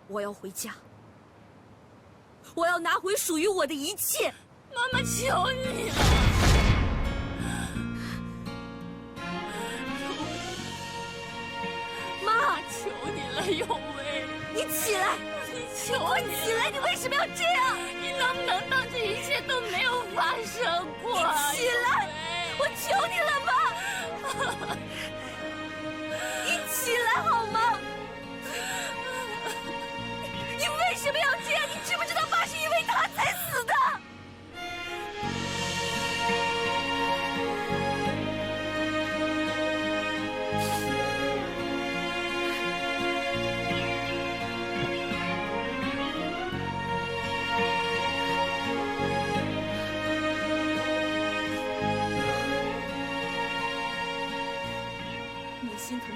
我要回家，我要拿回属于我的一切。妈妈，求你了，妈，求你了，有为，你起来！求你起来！你为什么要这样？你能不能当这一切都没有发生过？你起来！我求你了，妈！你起来好吗？你为什么要这样？你知不知道爸是因为他才死的？你心疼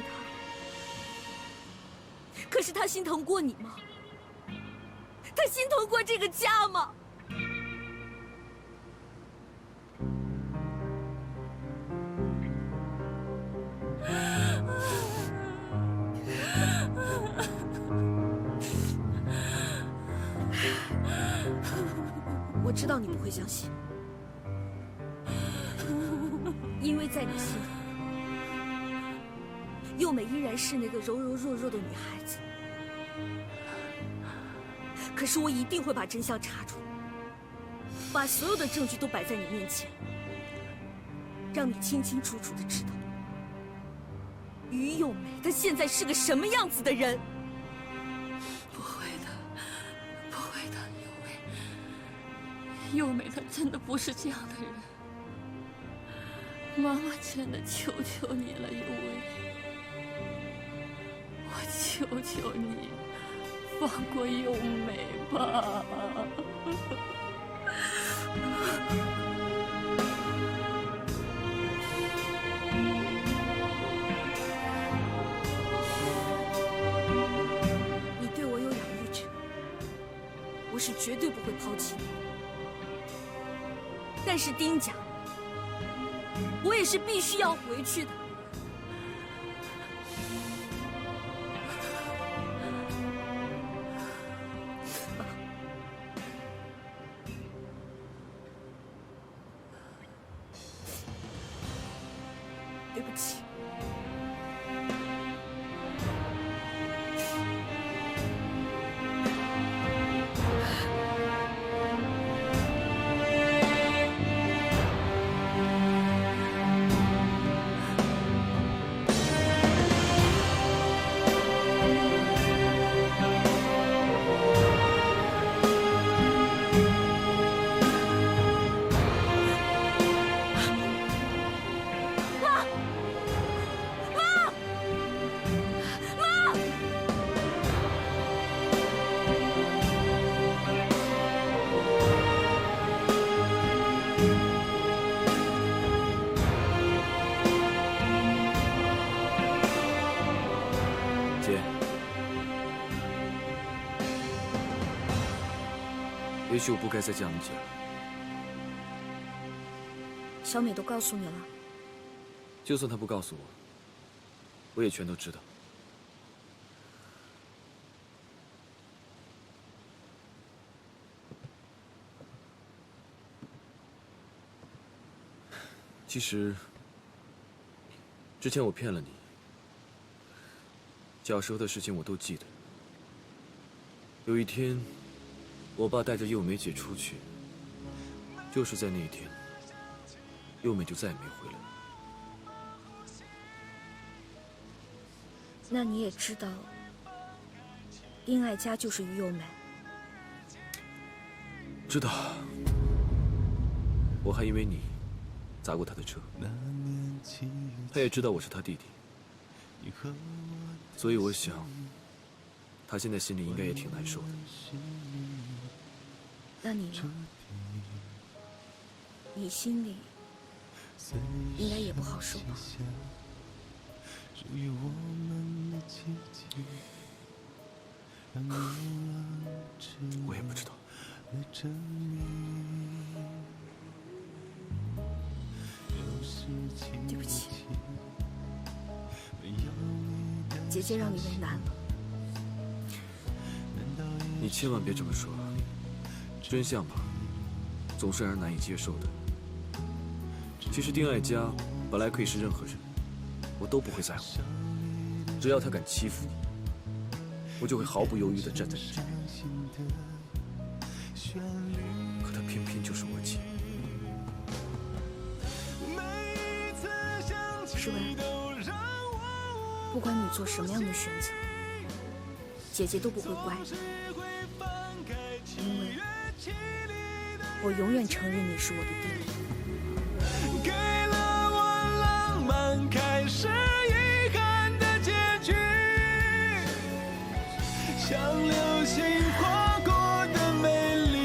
他，可是他心疼过你吗？他心疼过这个家吗？我知道你不会相信，因为在你心里，幼美依然是那个柔柔弱弱的女孩子。可是我一定会把真相查出来，把所有的证据都摆在你面前，让你清清楚楚的知道于幼美她现在是个什么样子的人。不会的，不会的，幼美她真的不是这样的人。妈妈真的求求你了，幼薇，我求求你，放过幼美吧。你对我有养育之恩，我是绝对不会抛弃你的。但是丁家，我也是必须要回去的。妈，对不起。也许我不该再这样讲。小美都告诉你了，就算她不告诉我，我也全都知道。其实，之前我骗了你，小时候的事情我都记得。有一天，我爸带着幼美姐出去，就是在那一天，幼美就再也没回来。那你也知道，丁爱家就是于幼美。知道，我还因为你砸过他的车。他也知道我是他弟弟，所以我想，他现在心里应该也挺难受的。那你呢？你心里应该也不好受吧？我也不知道。对不起，姐姐让你为难了。你千万别这么说，真相吧，总是让人难以接受的。其实丁爱嘉本来可以是任何人，我都不会在乎。只要他敢欺负你，我就会毫不犹豫地站在你这边。可他偏偏就是我姐。诗薇，不管你做什么样的选择，姐姐都不会怪你，因为我永远承认你是我的弟弟。给了我浪漫开始遗憾的结局，像流星划过的美丽。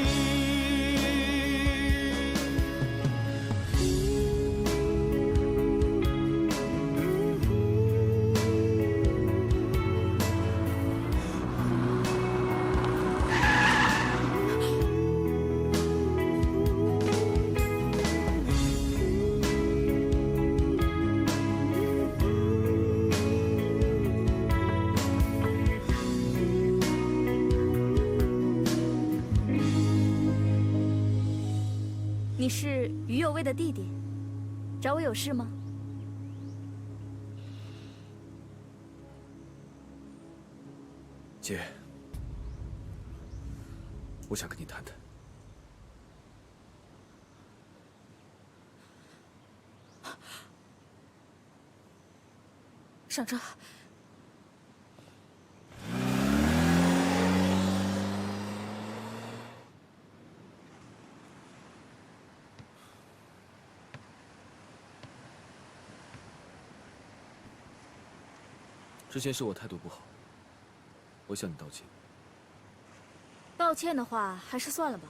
你是于有为的弟弟，找我有事吗？姐，我想跟你谈谈。上车。之前是我态度不好，我向你道歉。道歉的话，还是算了吧。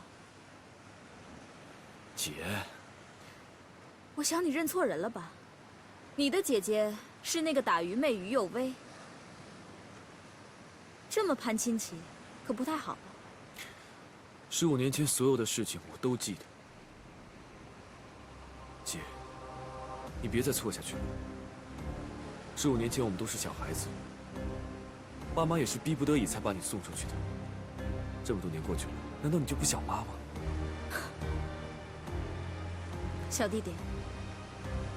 姐，我想你认错人了吧？你的姐姐是那个打鱼妹于有为，这么攀亲戚，可不太好吧15年前所有的事情我都记得。姐，你别再错下去了。15年前我们都是小孩子，爸妈也是逼不得已才把你送出去的。这么多年过去了，难道你就不想妈吗？小弟弟，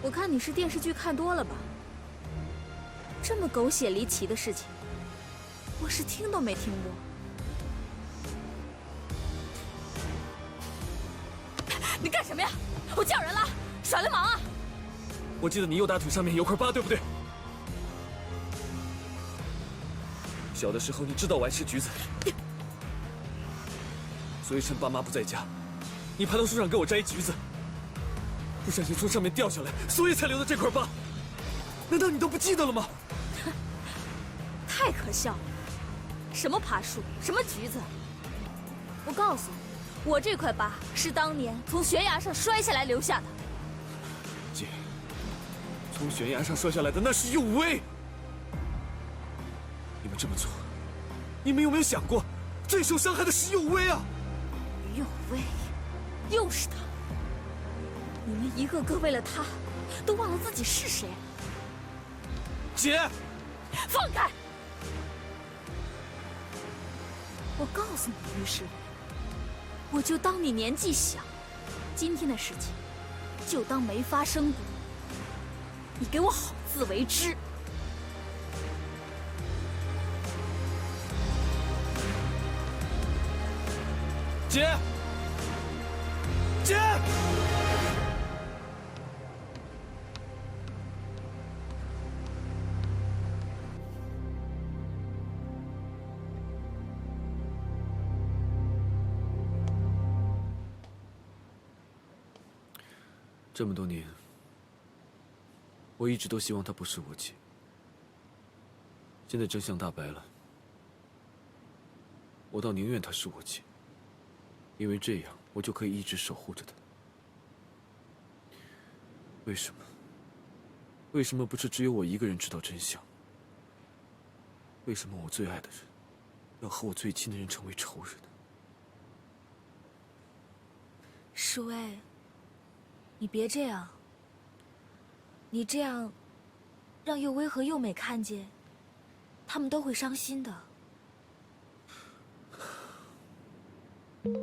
我看你是电视剧看多了吧？这么狗血离奇的事情，我是听都没听过。你干什么呀？我叫人了，耍流氓啊！我记得你右大腿上面有块疤，对不对？小的时候你知道我爱吃橘子，所以趁爸妈不在家，你爬到树上给我摘橘子，不小心从上面掉下来，所以才留的这块疤。难道你都不记得了吗？太可笑了！什么爬树，什么橘子？我告诉你，我这块疤是当年从悬崖上摔下来留下的。姐，从悬崖上摔下来的那是有为。你们这么做，你们有没有想过，最受伤害的是有为啊？于有为，又是他！你们一个个为了他，都忘了自己是谁了。姐，放开！我告诉你，于世伟，我就当你年纪小，今天的事情就当没发生过。你给我好自为之！姐，姐！这么多年，我一直都希望她不是我姐。现在真相大白了，我倒宁愿她是我姐。因为这样，我就可以一直守护着她。为什么？为什么不是只有我一个人知道真相？为什么我最爱的人，要和我最亲的人成为仇人呢？世薇，你别这样。你这样，让佑薇和佑美看见，他们都会伤心的。甜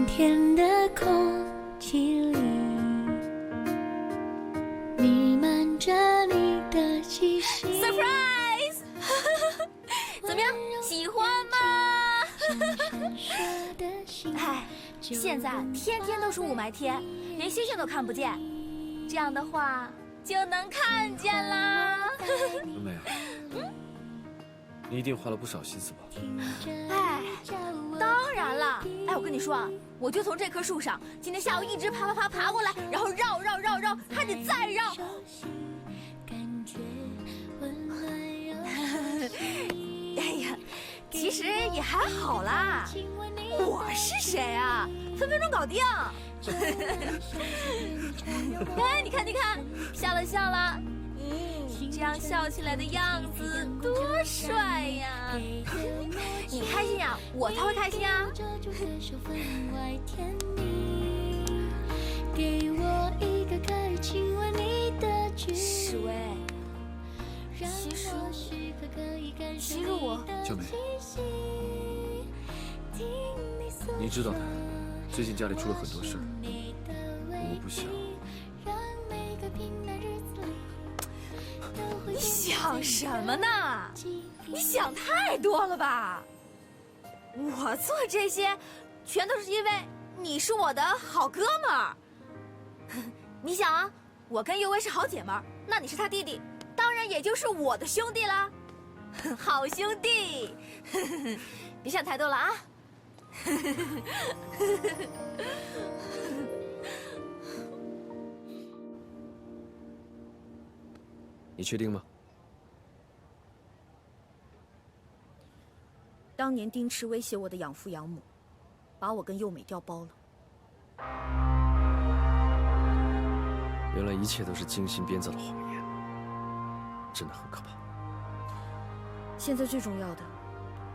甜的空气里弥漫着你的气息。 Surprise！ 怎么样，喜欢吗？哎，现在天天都是雾霾天，连星星都看不见，这样的话就能看见啦。文梅啊，你一定花了不少心思吧？哎，当然了。哎，我跟你说啊，我就从这棵树上，今天下午一直爬过来，然后绕，还得再绕。哎呀，其实也还好啦。我是谁啊？分分钟搞定。哎，你看，笑了。这样笑起来的样子多帅呀！你开心呀，我才会开心啊！史威，其实我……小梅，你知道的，最近家里出了很多事儿，我不想。你想什么呢？你想太多了吧？我做这些，全都是因为你是我的好哥们儿。你想啊，我跟佑薇是好姐们儿，那你是他弟弟，当然也就是我的兄弟啦。好兄弟，别想太多了啊。你确定吗？当年丁池威胁我的养父养母，把我跟幼美调包了。原来一切都是精心编造的谎言，真的很可怕。现在最重要的，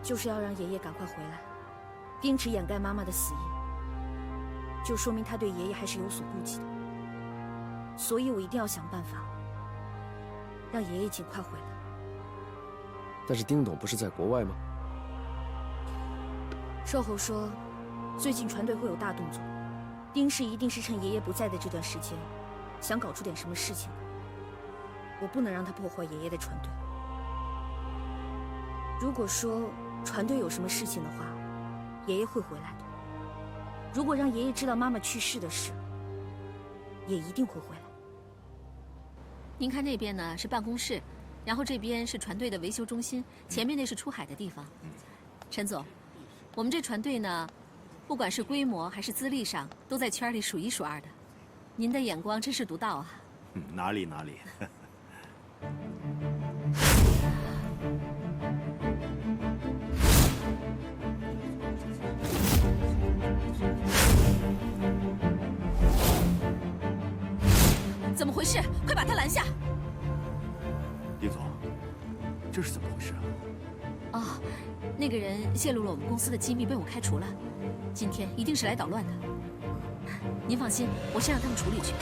就是要让爷爷赶快回来。丁池掩盖妈妈的死因，就说明他对爷爷还是有所顾忌的。所以我一定要想办法，让爷爷尽快回来。但是丁董不是在国外吗？售后说，最近船队会有大动作，丁氏一定是趁爷爷不在的这段时间，想搞出点什么事情。我不能让他破坏爷爷的船队。如果说船队有什么事情的话，爷爷会回来的。如果让爷爷知道妈妈去世的事，也一定会回来。您看那边呢是办公室，然后这边是船队的维修中心，前面那是出海的地方。陈总，我们这船队呢，不管是规模还是资历上，都在圈里数一数二的。您的眼光真是独到啊！哪里。怎么回事？快把他拦下！丁总，这是怎么回事啊？哦，那个人泄露了我们公司的机密，被我开除了。今天一定是来捣乱的。您放心，我先让他们处理去。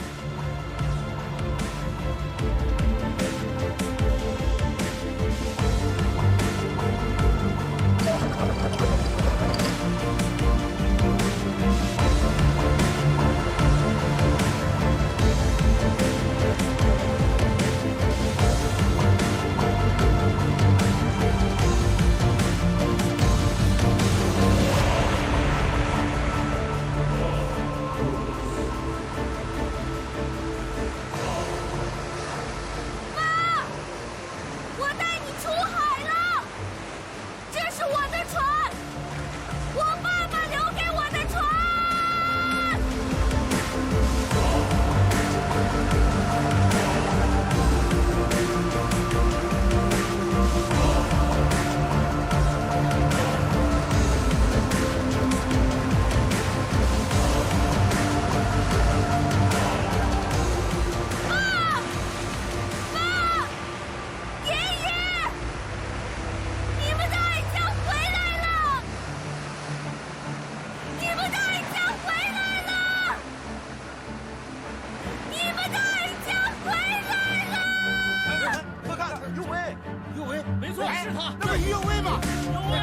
他，那不于右威吗？右威，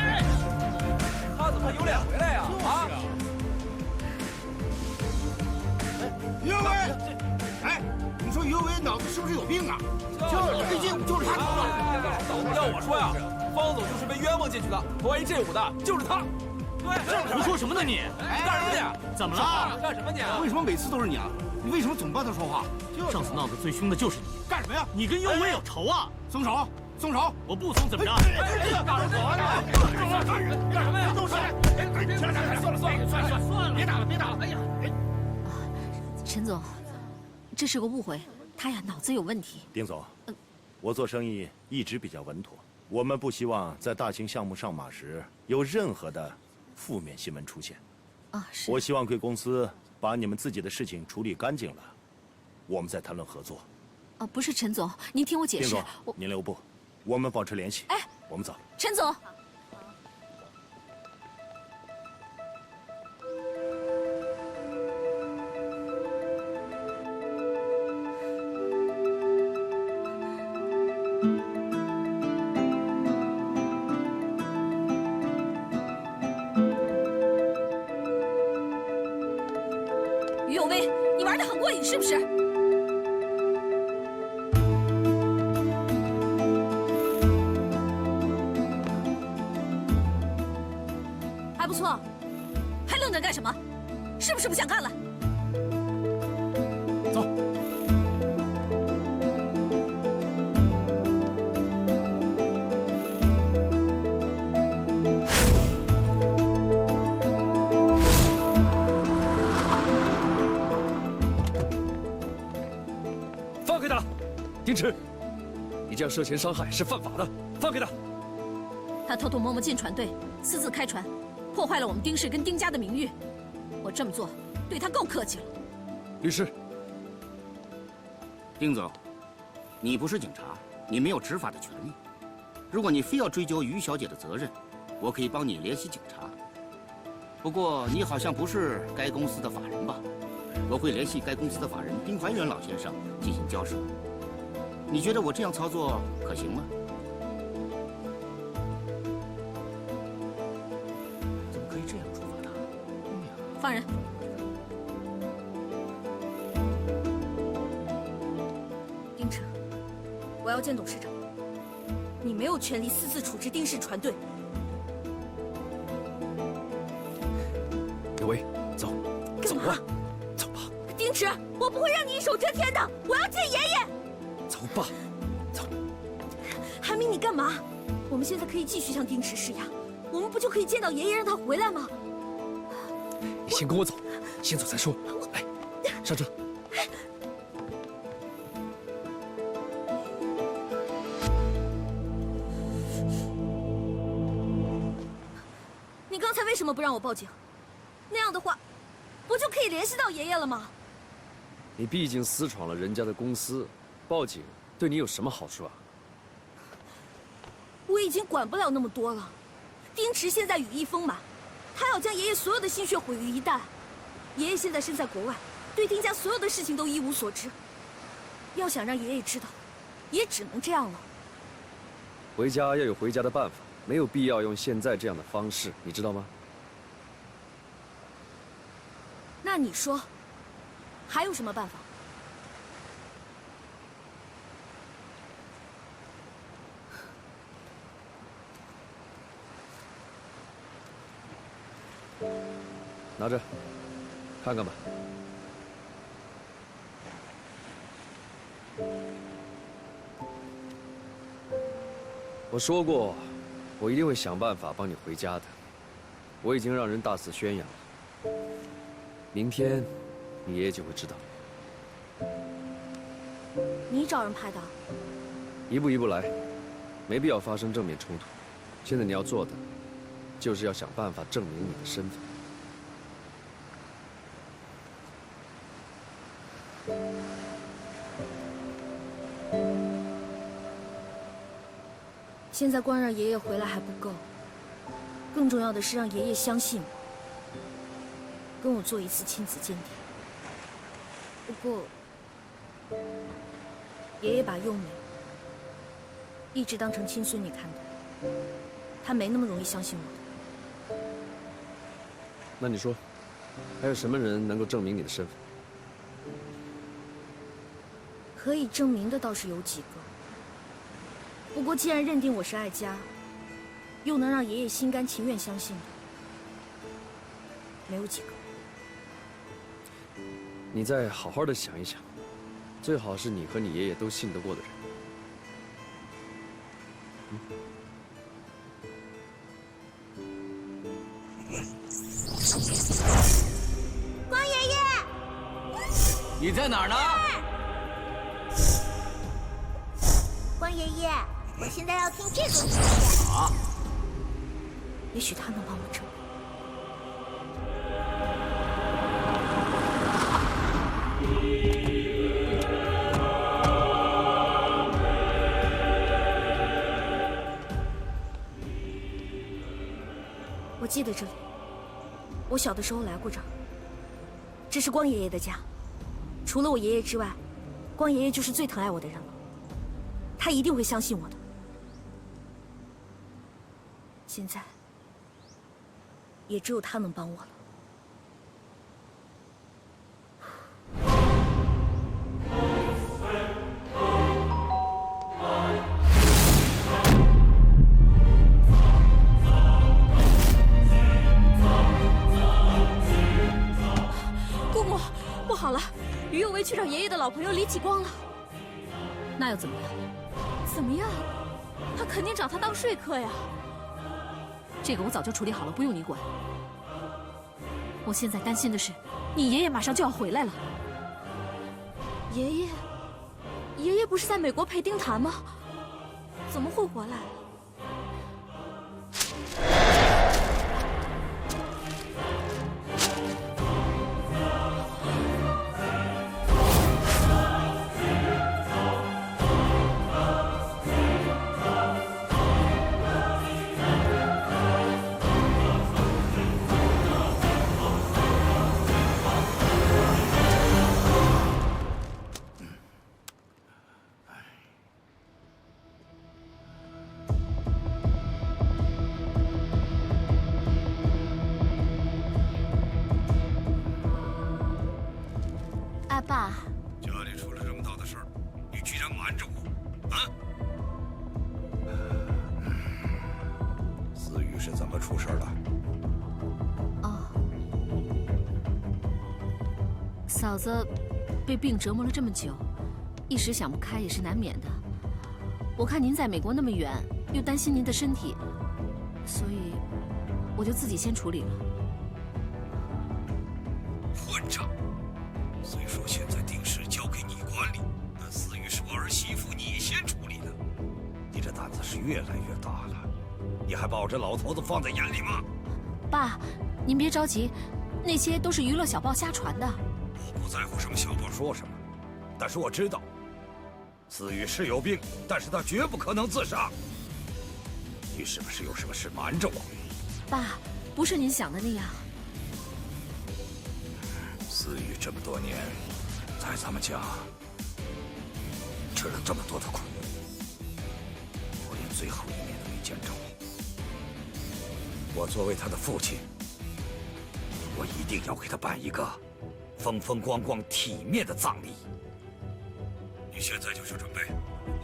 他怎么有脸回来呀？啊！于右威，哎，你说于右威脑子是不是有病啊？毕竟就是他捅的。要我说呀，方总就是被冤枉进去的，投 A 这5的就是他。对，胡说什么呢你？干什么你？怎么了？干什么你？为什么每次都是你啊？你为什么总帮他说话？上次闹得最凶的就是你。干什么呀？你跟右威有仇啊？松手！松手！我不松怎么着？干什么呀？干什么呀？动手！算了，别打了！哎呀！陈总，这是个误会，他呀脑子有问题。丁总，我做生意一直比较稳妥，我们不希望在大型项目上马时有任何的负面新闻出现。啊，是。我希望贵公司把你们自己的事情处理干净了，我们再谈论合作。哦，不是陈总，您听我解释。丁总，您留步，我们保持联系。哎，我们走。陈总。于有为，你玩得很过瘾是不是？还不错，还愣着干什么？是不是不想干了？走。放开他！丁池，你这样涉嫌伤害是犯法的，放开他！他偷偷摸摸进船队，私自开船，破坏了我们丁氏跟丁家的名誉。我这么做，对他够客气了。律师，丁总，你不是警察，你没有执法的权利。如果你非要追究于小姐的责任，我可以帮你联系警察。不过你好像不是该公司的法人吧？我会联系该公司的法人丁怀远老先生进行交涉。你觉得我这样操作可行吗？怎么可以这样处罚他？放人。丁池，我要见董事长。你没有权利私自处置丁氏船队。有为，走，走啊，走吧。丁池，我不会让你一手遮天的，我要见爷爷。走吧，走。韩明，你干嘛？我们现在可以继续向丁池施压，我们不就可以见到爷爷，让他回来吗？你先跟我走，先走再说。来，上车。你刚才为什么不让我报警？那样的话，不就可以联系到爷爷了吗？你毕竟私闯了人家的公司，报警对你有什么好处啊？我已经管不了那么多了。丁池现在羽翼丰满，他要将爷爷所有的心血毁于一旦。爷爷现在身在国外，对丁家所有的事情都一无所知。要想让爷爷知道，也只能这样了。回家要有回家的办法，没有必要用现在这样的方式，你知道吗？那你说，还有什么办法？拿着，看看吧。我说过，我一定会想办法帮你回家的。我已经让人大肆宣扬了，明天你爷爷就会知道。你找人拍的？一步一步来，没必要发生正面冲突。现在你要做的，就是要想办法证明你的身份。现在光让爷爷回来还不够，更重要的是让爷爷相信我，跟我做一次亲子鉴定。不过，爷爷把幼美一直当成亲孙女看待，他没那么容易相信我的。那你说，还有什么人能够证明你的身份？可以证明的倒是有几个，不过既然认定我是爱家，又能让爷爷心甘情愿相信的，没有几个。你再好好的想一想，最好是你和你爷爷都信得过的人。光爷爷，你在哪儿呢？光爷爷，我现在要听这个故事。啊！也许他能帮我证明。我记得这里，我小的时候来过这儿。这是光爷爷的家，除了我爷爷之外，光爷爷就是最疼爱我的人了。他一定会相信我的。现在，也只有他能帮我了。姑母，不好了，于有为去找爷爷的老朋友李启光了。那又怎么样？怎么样？他肯定找他当说客呀。这个我早就处理好了，不用你管。我现在担心的是，你爷爷马上就要回来了。爷爷不是在美国陪丁檀吗？怎么会回来？阿爸，家里出了这么大的事儿，你居然瞒着我，啊？思雨是怎么出事的？哦，嫂子被病折磨了这么久，一时想不开也是难免的。我看您在美国那么远，又担心您的身体，所以我就自己先处理了。混账！虽说现在丁氏交给你管理，但思雨是我儿媳妇，你先处理的。你这胆子是越来越大了，你还把我这老头子放在眼里吗？爸，您别着急，那些都是娱乐小报瞎传的。我不在乎什么小报说什么，但是我知道，思雨是有病，但是她绝不可能自杀。你是不是有什么事瞒着我？爸，不是您想的那样。思雨这么多年，在咱们家吃了这么多的苦，我连最后一面都没见着。我作为他的父亲，我一定要给他办一个风风光光、体面的葬礼。你现在就去准备，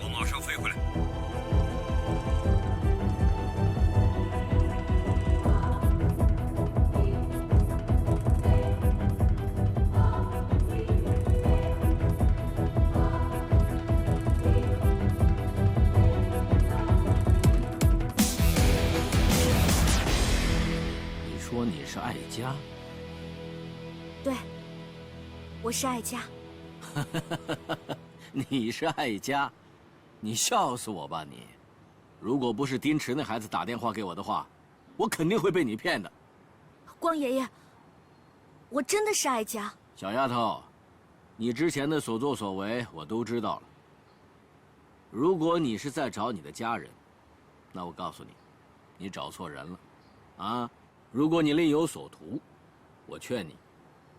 我马上飞回来。说你是爱家？对，我是爱家。你是爱家？你笑死我吧你！如果不是丁池那孩子打电话给我的话，我肯定会被你骗的。光爷爷，我真的是爱家。小丫头，你之前的所作所为我都知道了。如果你是在找你的家人，那我告诉你，你找错人了，啊！如果你另有所图，我劝你，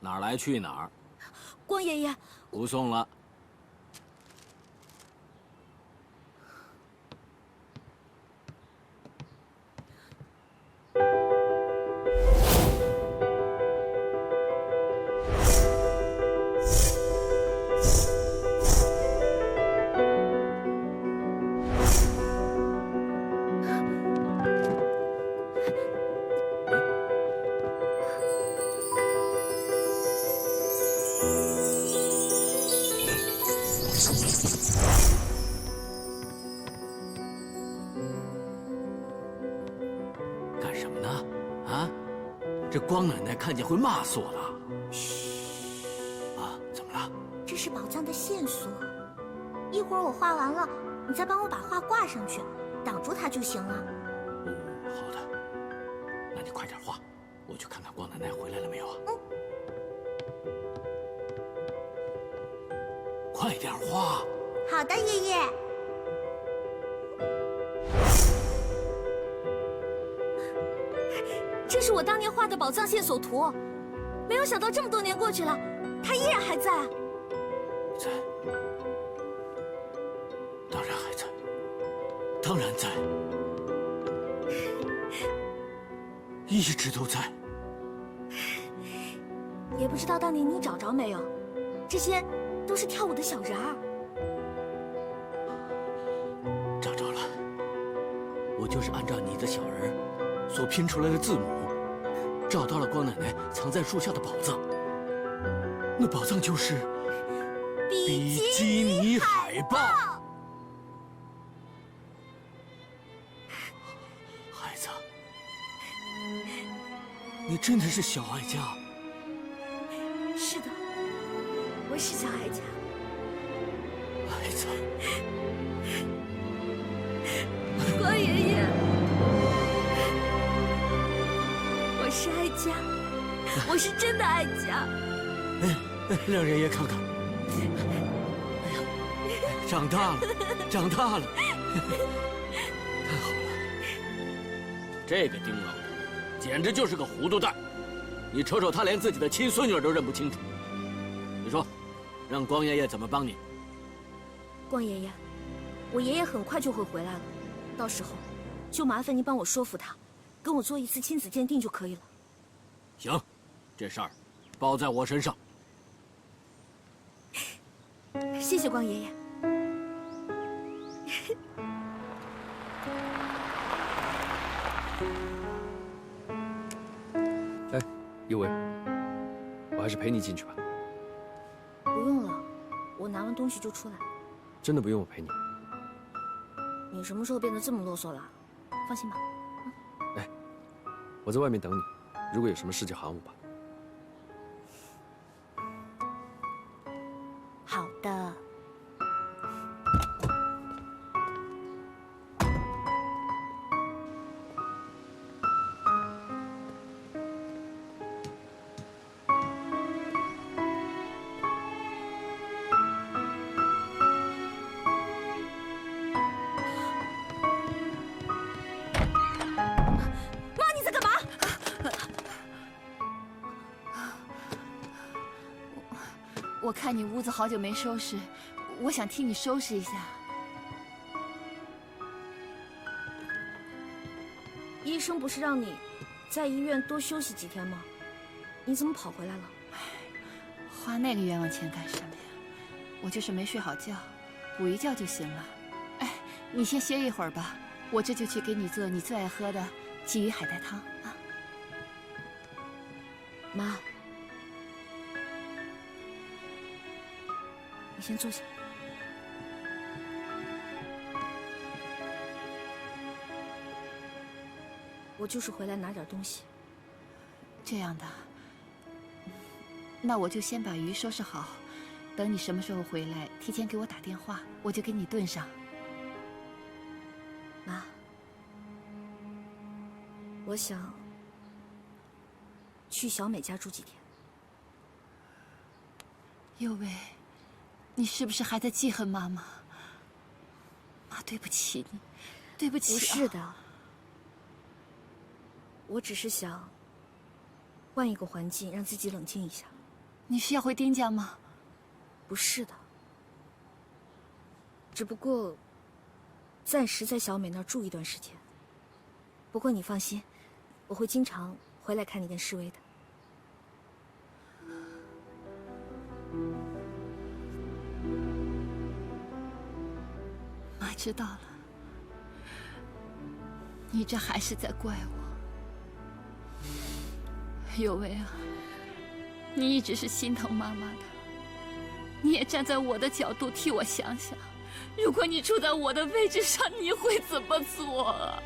哪儿来去哪儿。光爷爷，不送了。这光奶奶看见会骂死我的。嘘。啊，怎么了？这是宝藏的线索，一会儿我画完了，你再帮我把画挂上去，挡住它就行了。好的。那你快点画，我去看看光奶奶回来了没有啊？快点画。好的，爷爷。这是我当年画的宝藏线索图，没有想到这么多年过去了，它依然还在。在，当然还在，当然在，一直都在。也不知道当年你找着没有，这些都是跳舞的小人儿。找着了，我就是按照你的小人所拼出来的字母，找到了光奶奶藏在树下的宝藏。那宝藏就是比基尼海豹。孩子，你真的是小爱家。是的，我是小爱家。孩子，光爷爷，我是爱家，我是真的爱家。让爷爷看看。哎呀，长大了，长大了，太好了！这个丁老头简直就是个糊涂蛋。你瞅瞅，他连自己的亲孙女都认不清楚。你说，让光爷爷怎么帮你？光爷爷，我爷爷很快就会回来了，到时候就麻烦您帮我说服他，跟我做一次亲子鉴定就可以了。行，这事儿包在我身上。谢谢光爷爷。哎，一伟，我还是陪你进去吧。不用了，我拿完东西就出来。真的不用我陪你？你什么时候变得这么啰嗦了？放心吧。哎，我在外面等你，如果有什么事就喊我吧。好的。妈，你在干嘛？我看你屋子好久没收拾，我想替你收拾一下。医生不是让你在医院多休息几天吗？你怎么跑回来了？花那个冤枉钱干什么呀？我就是没睡好觉，补一觉就行了。哎，你先歇一会儿吧，我这就去给你做你最爱喝的鲫鱼海带汤啊。妈，你先坐下。我就是回来拿点东西。这样的，那我就先把鱼收拾好，等你什么时候回来，提前给我打电话，我就给你炖上。妈，我想去小美家住几天。佑伟，你是不是还在记恨妈妈？妈，对不起你，对不起。不是的，我只是想换一个环境，让自己冷静一下。你是要回丁家吗？不是的，只不过暂时在小美那儿住一段时间。不过你放心，我会经常回来看你跟诗薇的。妈知道了，你这还是在怪我。有为啊，你一直是心疼妈妈的，你也站在我的角度替我想想，如果你处在我的位置上，你会怎么做啊？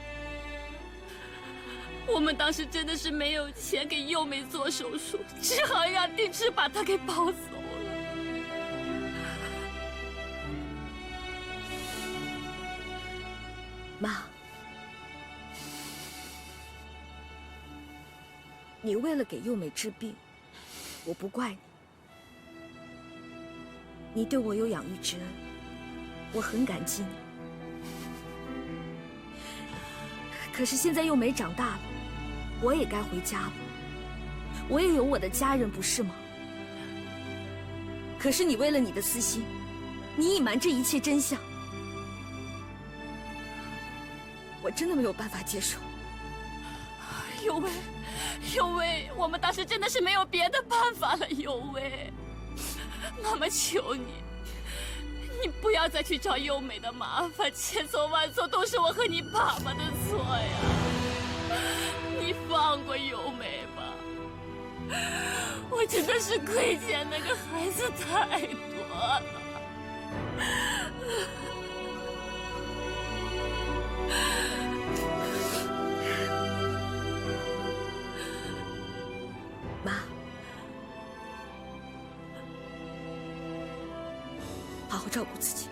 我们当时真的是没有钱给幼美做手术，只好让定池把她给抱走了。妈，你为了给幼美治病，我不怪你。你对我有养育之恩，我很感激你。可是现在幼美长大了，我也该回家了。我也有我的家人，不是吗？可是你为了你的私心，你隐瞒这一切真相，我真的没有办法接受。有为，有为，我们当时真的是没有别的办法了。有为，妈妈求你，你不要再去找幼美的麻烦，千错万错都是我和你爸爸的错呀！你放过幼美吧，我真的是亏欠那个孩子太多了。妈，好好照顾自己。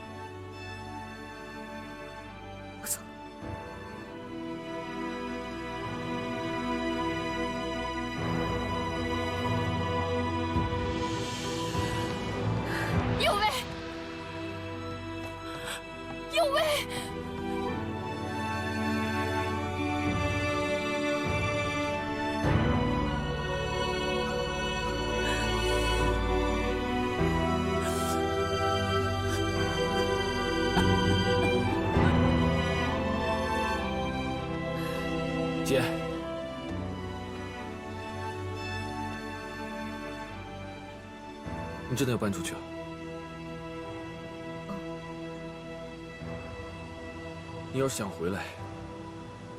我走了。有为，有为。姐，你真的要搬出去啊？你要是想回来，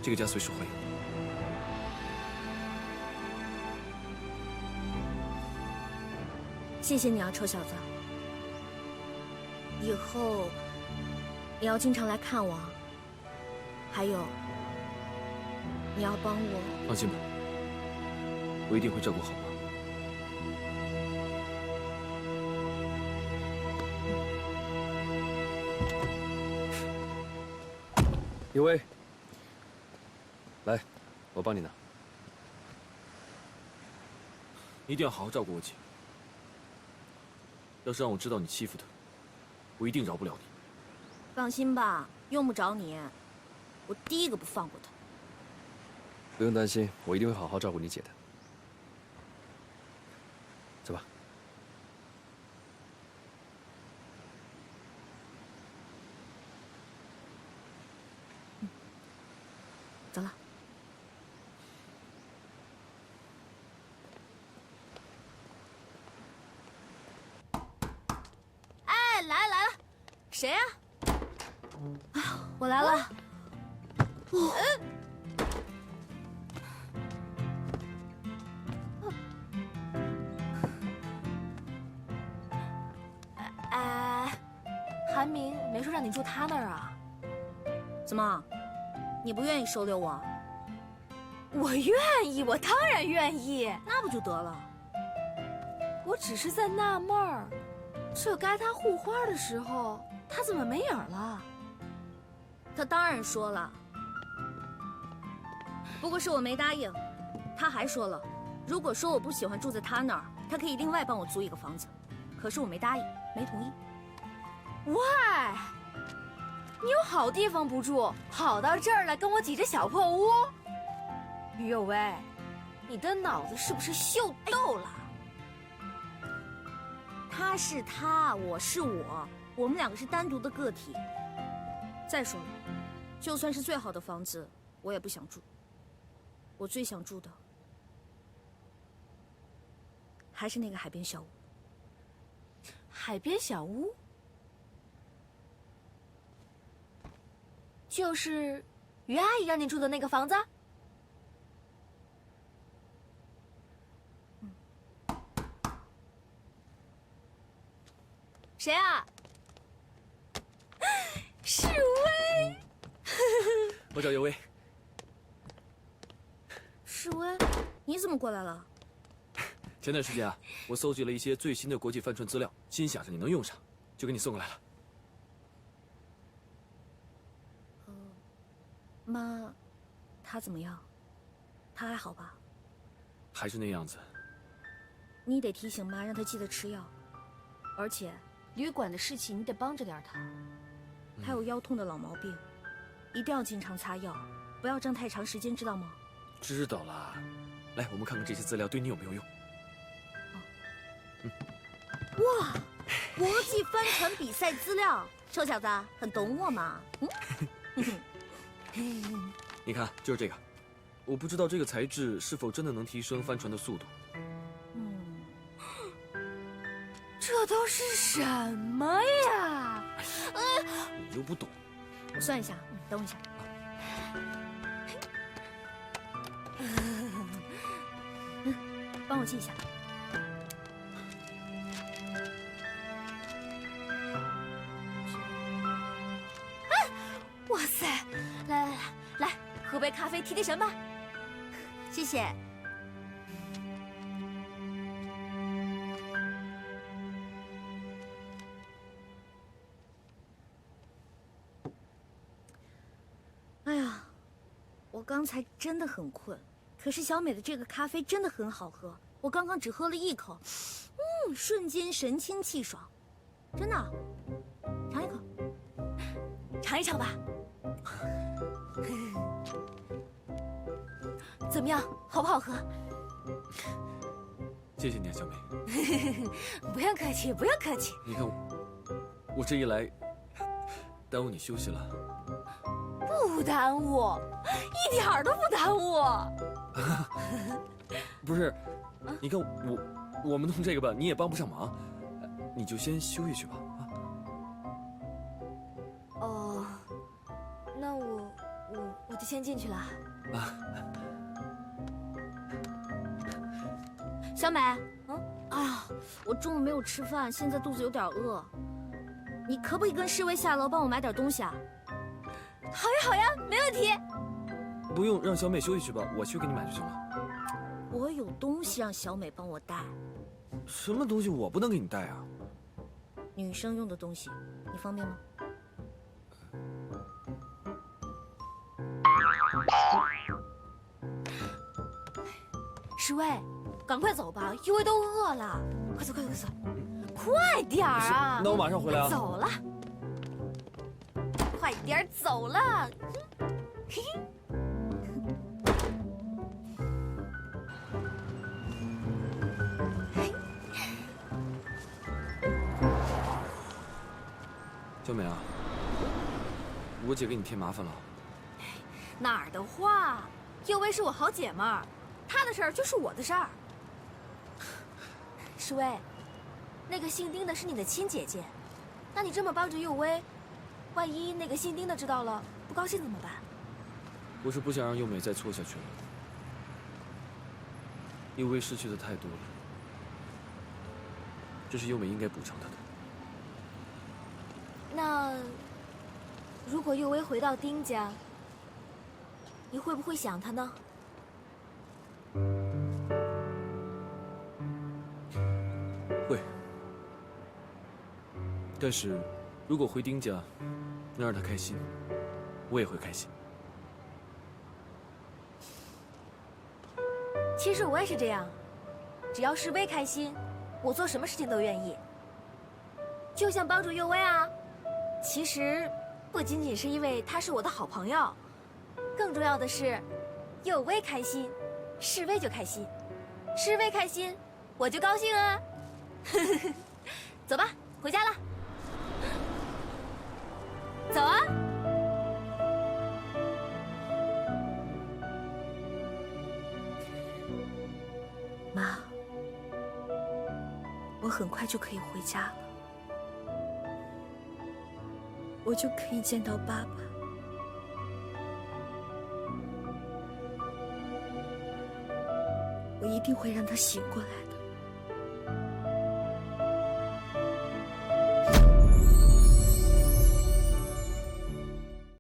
这个家随时欢迎你。谢谢你啊，臭小子。以后你要经常来看我啊。还有，你要帮我。放心吧，我一定会照顾好妈。有为，来，我帮你拿。你一定要好好照顾我姐。要是让我知道你欺负她，我一定饶不了你。放心吧，用不着你，我第一个不放过她。不用担心，我一定会好好照顾你姐的。走吧。走了。哎，来了，谁呀？啊，我来了。韩明没说让你住他那儿啊？怎么，你不愿意收留我？我愿意，我当然愿意。那不就得了？我只是在纳闷儿，这该他护花的时候，他怎么没影了？他当然说了，不过是我没答应。他还说了，如果说我不喜欢住在他那儿，他可以另外帮我租一个房子。可是我没答应，没同意。喂，你有好地方不住，跑到这儿来跟我挤这小破屋？于有为，你的脑子是不是秀逗了？他是他，我是我，我们两个是单独的个体。再说了，就算是最好的房子，我也不想住。我最想住的还是那个海边小屋。海边小屋？就是于阿姨让你住的那个房子？谁啊？是薇。我找尤薇。么过来了？前段时间啊，我搜集了一些最新的国际帆船资料，心想着你能用上，就给你送过来了。妈，他怎么样？他还好吧？还是那样子。你得提醒妈，让她记得吃药，而且旅馆的事情你得帮着点她。她有腰痛的老毛病，一定要经常擦药，不要站太长时间，知道吗？知道了。来，我们看看这些资料对你有没有用。哇，国际帆船比赛资料，臭小子很懂我嘛。你看，就是这个。我不知道这个材质是否真的能提升帆船的速度。这都是什么呀？你又不懂。我算一下，等我一下。帮我记一下。哇塞！来，喝杯咖啡提提神吧。谢谢。哎呀，我刚才真的很困，可是小美的这个咖啡真的很好喝，我刚刚只喝了一口，瞬间神清气爽，真的。尝一口，尝一尝吧。怎么样，好不好喝？谢谢你啊，小美。不用客气，不用客气。你看我这一来，耽误你休息了。不耽误，一点儿都不耽误。不是，你看我们弄这个吧，你也帮不上忙，你就先休息去吧。哦，那我就先进去了。小美，哎呀，我中午没有吃饭，现在肚子有点饿，你可不可以跟侍卫下楼帮我买点东西啊？好呀，没问题。不用，让小美休息去吧，我去给你买就行了。我有东西让小美帮我带。什么东西我不能给你带啊？女生用的东西，你方便吗？侍卫，赶快走吧，右卫都饿了。快走，快点儿啊！那我马上回来啊。走了，快点走了。嘿嘿。小美啊，我姐给你添麻烦了。哪儿的话，右卫是我好姐们儿，她的事儿就是我的事儿。侍卫，那个姓丁的是你的亲姐姐，那你这么帮着右威，万一那个姓丁的知道了不高兴怎么办？我是不想让优美再错下去了。右威失去的太多了，这是优美应该补偿他的。那如果右威回到丁家，你会不会想他呢？会。但是，如果回丁家，能让他开心，我也会开心。其实我也是这样，只要是威开心，我做什么事情都愿意。就像帮助右威啊，其实不仅仅是因为他是我的好朋友，更重要的是，右威开心，示威就开心，示威开心，我就高兴啊。走吧，回家了。走啊。妈，我很快就可以回家了，我就可以见到爸爸。我一定会让他醒过来。